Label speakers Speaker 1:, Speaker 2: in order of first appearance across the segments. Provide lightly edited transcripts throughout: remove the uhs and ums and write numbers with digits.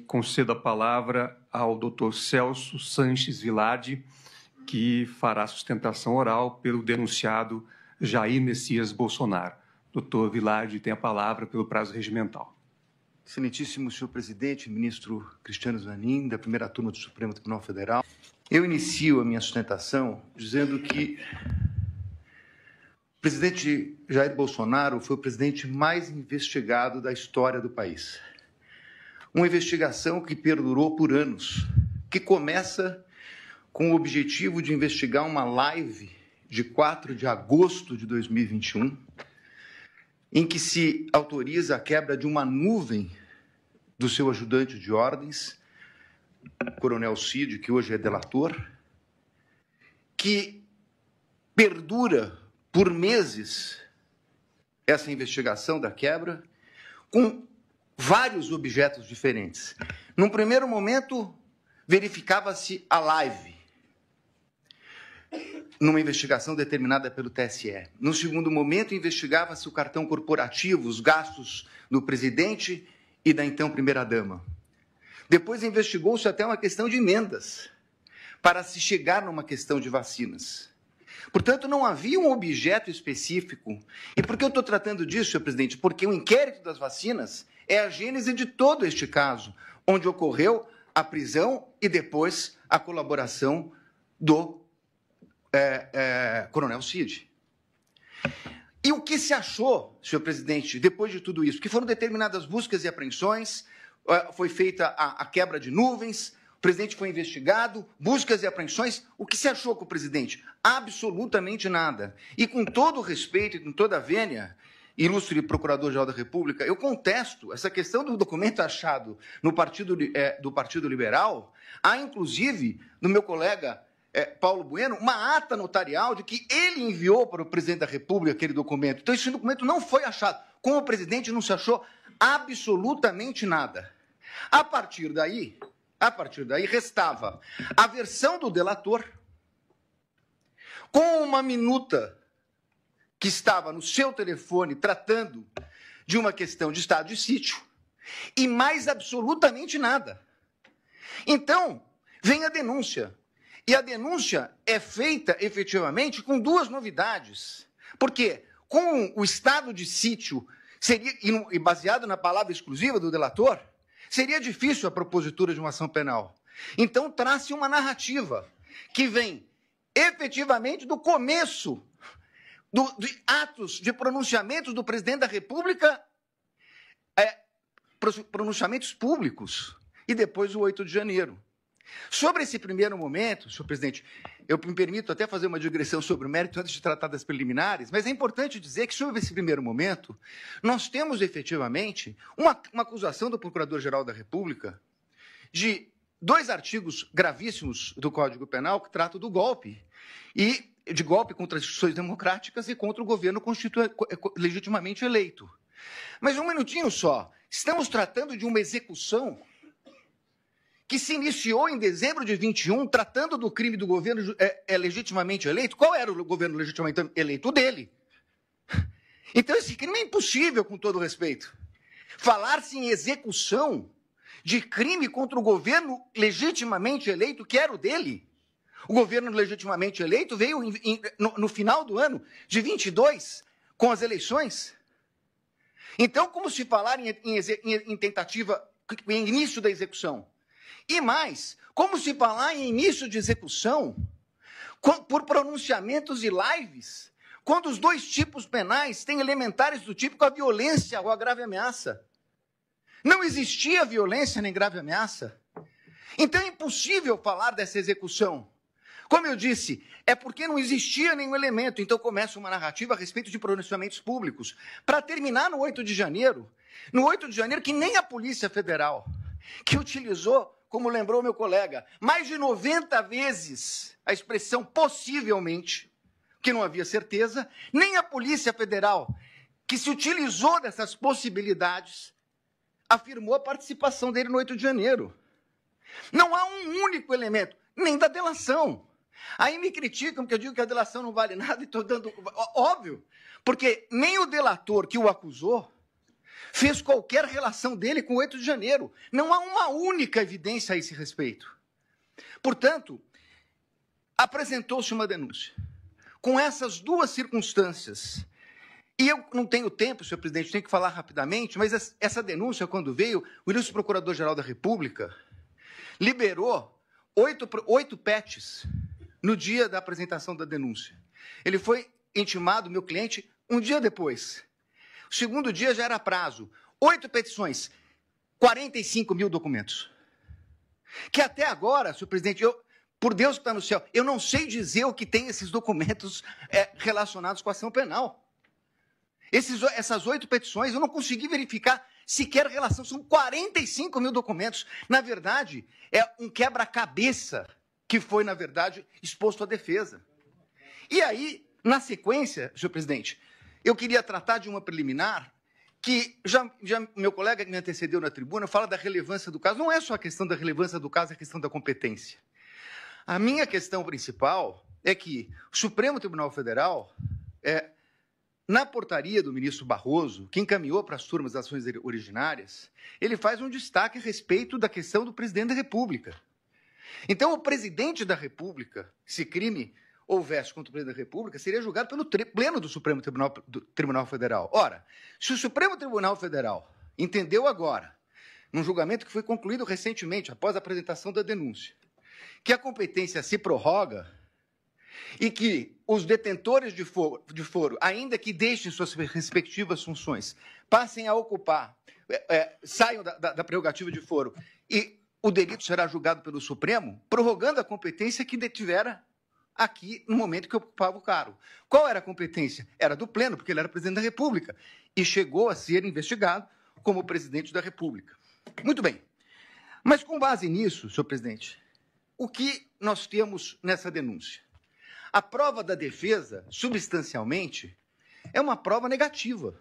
Speaker 1: concedo a palavra ao Dr. Celso Sanches Vilardi, que fará sustentação oral pelo denunciado Jair Messias Bolsonaro. Dr. Vilardi tem a palavra pelo prazo regimental.
Speaker 2: Excelentíssimo senhor presidente, ministro Cristiano Zanin, da primeira turma do Supremo Tribunal Federal, eu inicio a minha sustentação dizendo que o presidente Jair Bolsonaro foi o presidente mais investigado da história do país. Uma investigação que perdurou por anos, que começa com o objetivo de investigar uma live de 4 de agosto de 2021, em que se autoriza a quebra de uma nuvem do seu ajudante de ordens, Coronel Cid, que hoje é delator, que perdura por meses essa investigação da quebra, com vários objetos diferentes. Num primeiro momento, verificava-se a live, numa investigação determinada pelo TSE. No segundo momento, investigava-se o cartão corporativo, os gastos do presidente e da então primeira-dama. Depois investigou-se até uma questão de emendas, para se chegar numa questão de vacinas. Portanto, não havia um objeto específico. E por que eu estou tratando disso, senhor presidente? Porque o inquérito das vacinas é a gênese de todo este caso, onde ocorreu a prisão e depois a colaboração do Coronel Cid. E o que se achou, senhor presidente, depois de tudo isso? Que foram determinadas buscas e apreensões, foi feita a quebra de nuvens, o presidente foi investigado, buscas e apreensões. O que se achou com o presidente? Absolutamente nada. E com todo o respeito e com toda a vênia, ilustre Procurador-Geral da República, eu contesto essa questão do documento achado no do Partido Liberal. Há, inclusive, do meu colega Paulo Bueno, uma ata notarial de que ele enviou para o presidente da República aquele documento. Então, esse documento não foi achado. Com o presidente não se achou absolutamente nada. A partir daí, restava a versão do delator com uma minuta que estava no seu telefone tratando de uma questão de estado de sítio e mais absolutamente nada. Então, vem a denúncia. E a denúncia é feita, efetivamente, com duas novidades. Porque, com o estado de sítio, e baseado na palavra exclusiva do delator, seria difícil a propositura de uma ação penal. Então, traz-se uma narrativa que vem, efetivamente, do começo de atos, de pronunciamentos do presidente da República, pronunciamentos públicos, e depois o 8 de janeiro. Sobre esse primeiro momento, senhor presidente, eu me permito até fazer uma digressão sobre o mérito antes de tratar das preliminares, mas é importante dizer que sobre esse primeiro momento, nós temos efetivamente uma acusação do Procurador-Geral da República de 2 artigos gravíssimos do Código Penal que tratam do golpe, e de golpe contra as instituições democráticas e contra o governo legitimamente eleito. Mas um minutinho só, estamos tratando de uma execução que se iniciou em dezembro de 21, tratando do crime do governo legitimamente eleito. Qual era o governo legitimamente eleito? O dele. Então, esse crime é impossível, com todo respeito. Falar-se em execução de crime contra o governo legitimamente eleito, que era o dele. O governo legitimamente eleito veio no final do ano de 22, com as eleições. Então, como se falar em tentativa, em início da execução? E mais, como se falar em início de execução por pronunciamentos e lives, quando os 2 tipos penais têm elementares do tipo a violência ou a grave ameaça? Não existia violência nem grave ameaça. Então é impossível falar dessa execução. Como eu disse, é porque não existia nenhum elemento. Então começa uma narrativa a respeito de pronunciamentos públicos, para terminar no 8 de janeiro. No 8 de janeiro, que nem a Polícia Federal, que utilizou, como lembrou meu colega, mais de 90 vezes a expressão possivelmente, que não havia certeza, nem a Polícia Federal, que se utilizou dessas possibilidades, afirmou a participação dele no 8 de janeiro. Não há um único elemento, nem da delação. Aí me criticam que eu digo que a delação não vale nada e estou dando... Óbvio, porque nem o delator que o acusou, fez qualquer relação dele com o 8 de janeiro. Não há uma única evidência a esse respeito. Portanto, apresentou-se uma denúncia. Com essas duas circunstâncias, e eu não tenho tempo, senhor presidente, tenho que falar rapidamente, mas essa denúncia, quando veio, o ilustre Procurador-Geral da República liberou 8 PETs no dia da apresentação da denúncia. Ele foi intimado, meu cliente, um dia depois. O segundo dia já era prazo. 8 petições, 45 mil documentos. Que até agora, senhor presidente, por Deus que está no céu, eu não sei dizer o que tem esses documentos relacionados com a ação penal. Essas 8 petições, eu não consegui verificar sequer relação. São 45 mil documentos. Na verdade, é um quebra-cabeça que foi, na verdade, exposto à defesa. E aí, na sequência, senhor presidente, eu queria tratar de uma preliminar que já meu colega que me antecedeu na tribuna fala da relevância do caso. Não é só a questão da relevância do caso, é a questão da competência. A minha questão principal é que o Supremo Tribunal Federal, na portaria do ministro Barroso, que encaminhou para as turmas das ações originárias, ele faz um destaque a respeito da questão do presidente da República. Então, o presidente da República, se crime houvesse contra o presidente da República, seria julgado pelo pleno do Supremo Tribunal Federal. Ora, se o Supremo Tribunal Federal entendeu agora, num julgamento que foi concluído recentemente, após a apresentação da denúncia, que a competência se prorroga e que os detentores de foro, ainda que deixem suas respectivas funções, passem a ocupar, saiam da prerrogativa de foro, e o delito será julgado pelo Supremo, prorrogando a competência que detivera aqui no momento que ocupava o cargo. Qual era a competência? Era do pleno, porque ele era presidente da República, e chegou a ser investigado como presidente da República. Muito bem. Mas com base nisso, senhor presidente, o que nós temos nessa denúncia? A prova da defesa, substancialmente, é uma prova negativa.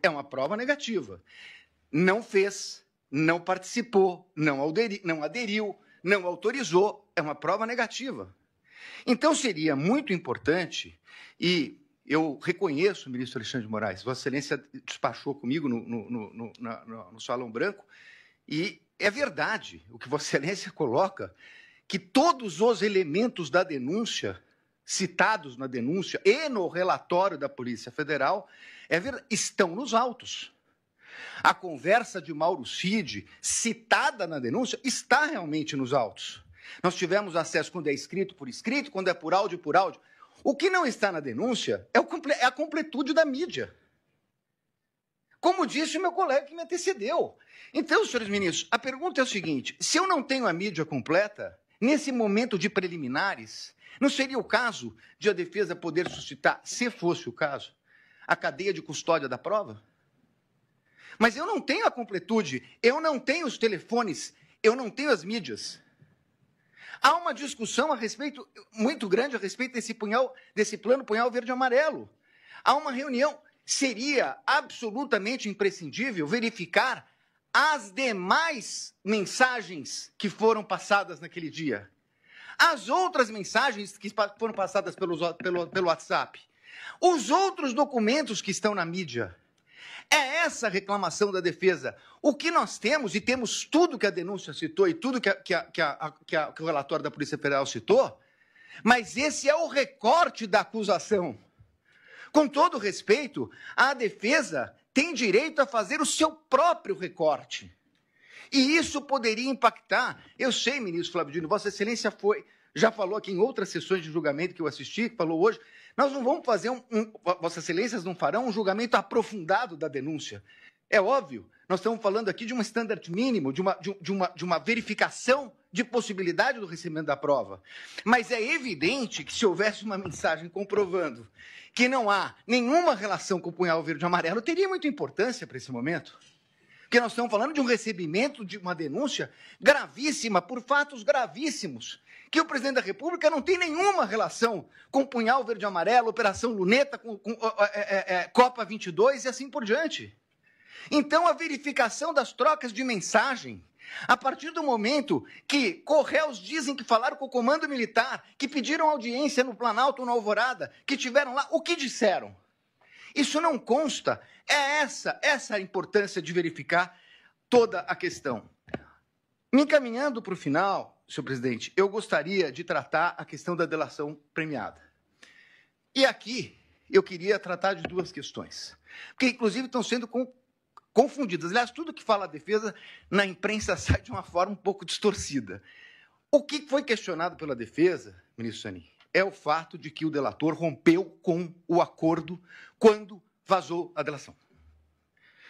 Speaker 2: É uma prova negativa. Não fez, não participou, não aderiu, não autorizou. É uma prova negativa. Então, seria muito importante, e eu reconheço, ministro Alexandre de Moraes, Vossa Excelência despachou comigo no Salão Branco, e é verdade o que Vossa Excelência coloca, que todos os elementos da denúncia, citados na denúncia e no relatório da Polícia Federal, estão nos autos. A conversa de Mauro Cid, citada na denúncia, está realmente nos autos. Nós tivemos acesso quando é escrito por escrito, quando é por áudio, por áudio. O que não está na denúncia é a completude da mídia. Como disse o meu colega que me antecedeu. Então, senhores ministros, a pergunta é o seguinte: se eu não tenho a mídia completa, nesse momento de preliminares, não seria o caso de a defesa poder suscitar, se fosse o caso, a cadeia de custódia da prova? Mas eu não tenho a completude, eu não tenho os telefones, eu não tenho as mídias. Há uma discussão muito grande a respeito desse plano punhal verde e amarelo. Há uma reunião. Seria absolutamente imprescindível verificar as demais mensagens que foram passadas naquele dia. As outras mensagens que foram passadas pelo WhatsApp. Os outros documentos que estão na mídia. É essa a reclamação da defesa. O que nós temos, e temos tudo que a denúncia citou e tudo que o relatório da Polícia Federal citou, mas esse é o recorte da acusação. Com todo respeito, a defesa tem direito a fazer o seu próprio recorte. E isso poderia impactar. Eu sei, ministro Flávio Dino, Vossa Excelência já falou aqui em outras sessões de julgamento que eu assisti, que falou hoje, nós não vamos fazer Vossas Excelências não farão um julgamento aprofundado da denúncia. É óbvio, nós estamos falando aqui de um standard mínimo, de uma verificação de possibilidade do recebimento da prova. Mas é evidente que se houvesse uma mensagem comprovando que não há nenhuma relação com o punhal verde e amarelo, teria muita importância para esse momento. Porque nós estamos falando de um recebimento de uma denúncia gravíssima, por fatos gravíssimos, que o presidente da República não tem nenhuma relação com o punhal verde e amarelo, Operação Luneta, com Copa 22 e assim por diante. Então, a verificação das trocas de mensagem, a partir do momento que Correios dizem que falaram com o Comando Militar, que pediram audiência no Planalto, na Alvorada, que tiveram lá, o que disseram? Isso não consta. É essa a importância de verificar toda a questão. Me encaminhando para o final, senhor presidente, eu gostaria de tratar a questão da delação premiada. E aqui eu queria tratar de duas questões, porque inclusive estão sendo confundidas. Aliás, tudo que fala a defesa na imprensa sai de uma forma um pouco distorcida. O que foi questionado pela defesa, ministro Zanin, é o fato de que o delator rompeu com o acordo quando vazou a delação.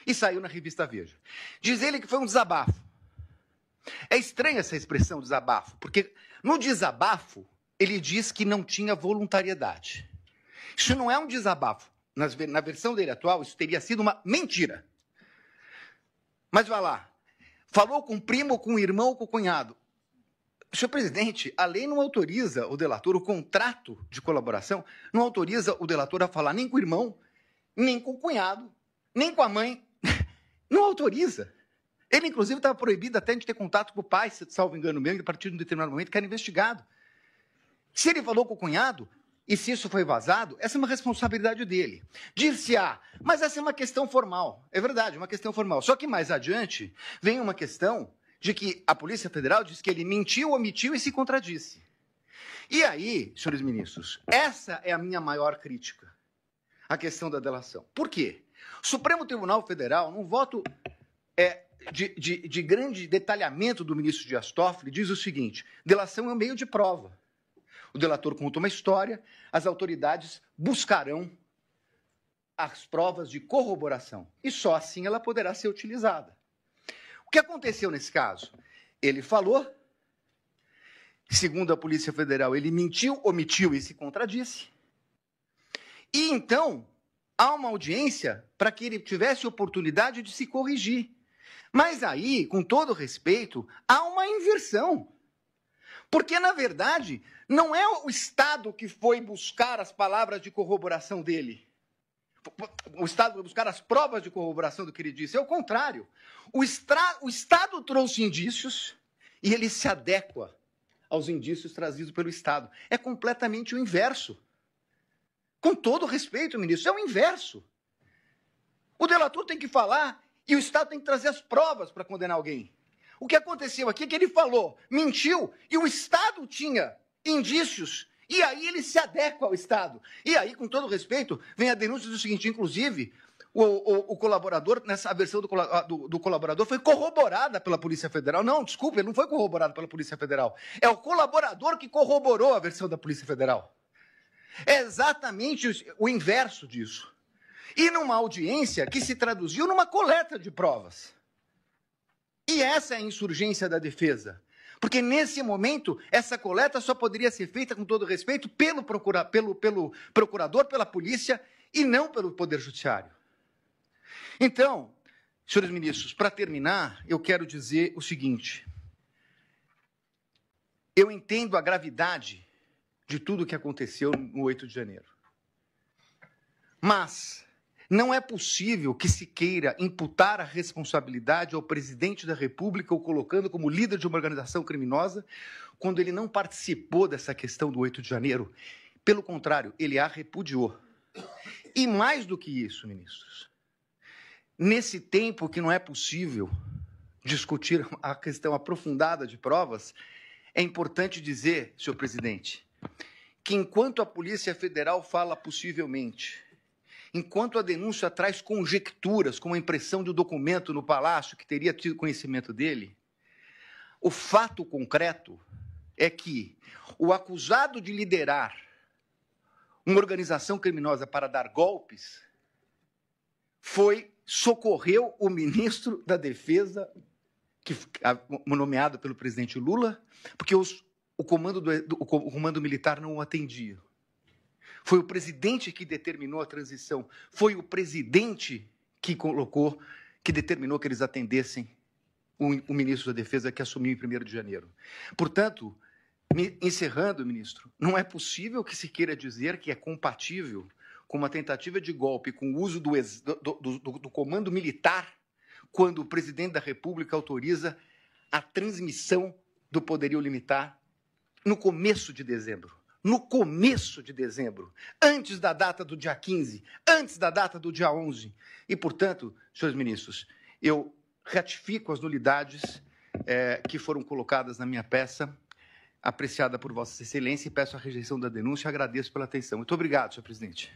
Speaker 2: E saiu na revista Veja. Diz ele que foi um desabafo. É estranha essa expressão, desabafo, porque no desabafo ele diz que não tinha voluntariedade. Isso não é um desabafo. Na versão dele atual, isso teria sido uma mentira. Mas vai lá. Falou com o primo, com o irmão, com o cunhado. Senhor presidente, a lei não autoriza o delator, o contrato de colaboração, não autoriza o delator a falar nem com o irmão, nem com o cunhado, nem com a mãe. Não autoriza. Ele, inclusive, estava proibido até de ter contato com o pai, se salvo engano mesmo, a partir de um determinado momento, que era investigado. Se ele falou com o cunhado, e se isso foi vazado, essa é uma responsabilidade dele. Dir-se-á, mas essa é uma questão formal. É verdade, uma questão formal. Só que mais adiante vem uma questão de que a Polícia Federal diz que ele mentiu, omitiu e se contradisse. E aí, senhores ministros, essa é a minha maior crítica, a questão da delação. Por quê? O Supremo Tribunal Federal, num voto de grande detalhamento do ministro Dias Toffoli, diz o seguinte: delação é um meio de prova. O delator conta uma história, as autoridades buscarão as provas de corroboração e só assim ela poderá ser utilizada. O que aconteceu nesse caso? Ele falou, segundo a Polícia Federal, ele mentiu, omitiu e se contradisse. E então há uma audiência para que ele tivesse oportunidade de se corrigir. Mas aí, com todo respeito, há uma inversão. Porque, na verdade, não é o Estado que foi buscar as palavras de corroboração dele. O Estado foi buscar as provas de corroboração do que ele disse. É o contrário. O Estado trouxe indícios e ele se adequa aos indícios trazidos pelo Estado. É completamente o inverso. Com todo respeito, ministro, é o inverso. O delator tem que falar e o Estado tem que trazer as provas para condenar alguém. O que aconteceu aqui é que ele falou, mentiu, e o Estado tinha indícios, e aí ele se adequa ao Estado. E aí, com todo respeito, vem a denúncia do seguinte, inclusive, o colaborador, nessa versão do colaborador, foi corroborada pela Polícia Federal. Não, desculpe, ele não foi corroborado pela Polícia Federal. É o colaborador que corroborou a versão da Polícia Federal. É exatamente o inverso disso. E numa audiência que se traduziu numa coleta de provas. E essa é a insurgência da defesa. Porque, nesse momento, essa coleta só poderia ser feita, com todo respeito, pelo procurador, pela polícia, e não pelo Poder Judiciário. Então, senhores ministros, para terminar, eu quero dizer o seguinte. Eu entendo a gravidade de tudo o que aconteceu no 8 de janeiro. Mas não é possível que se queira imputar a responsabilidade ao presidente da República, ou colocando como líder de uma organização criminosa, quando ele não participou dessa questão do 8 de janeiro. Pelo contrário, ele a repudiou. E mais do que isso, ministros, nesse tempo que não é possível discutir a questão aprofundada de provas, é importante dizer, senhor presidente, que enquanto a Polícia Federal fala possivelmente, enquanto a denúncia traz conjecturas, como a impressão de um documento no Palácio que teria tido conhecimento dele, o fato concreto é que o acusado de liderar uma organização criminosa para dar golpes socorreu o ministro da Defesa, nomeado pelo presidente Lula, porque o comando militar não o atendia. Foi o presidente que determinou a transição. Foi o presidente que determinou que eles atendessem o ministro da Defesa que assumiu em 1º de janeiro. Portanto, encerrando, ministro, não é possível que se queira dizer que é compatível com uma tentativa de golpe, com o uso do comando militar, quando o presidente da República autoriza a transmissão do poderio limitar no começo de dezembro. no começo de dezembro, antes da data do dia 15, antes da data do dia 11. E, portanto, senhores ministros, eu ratifico as nulidades que foram colocadas na minha peça, apreciada por Vossa Excelência, e peço a rejeição da denúncia e agradeço pela atenção. Muito obrigado, senhor presidente.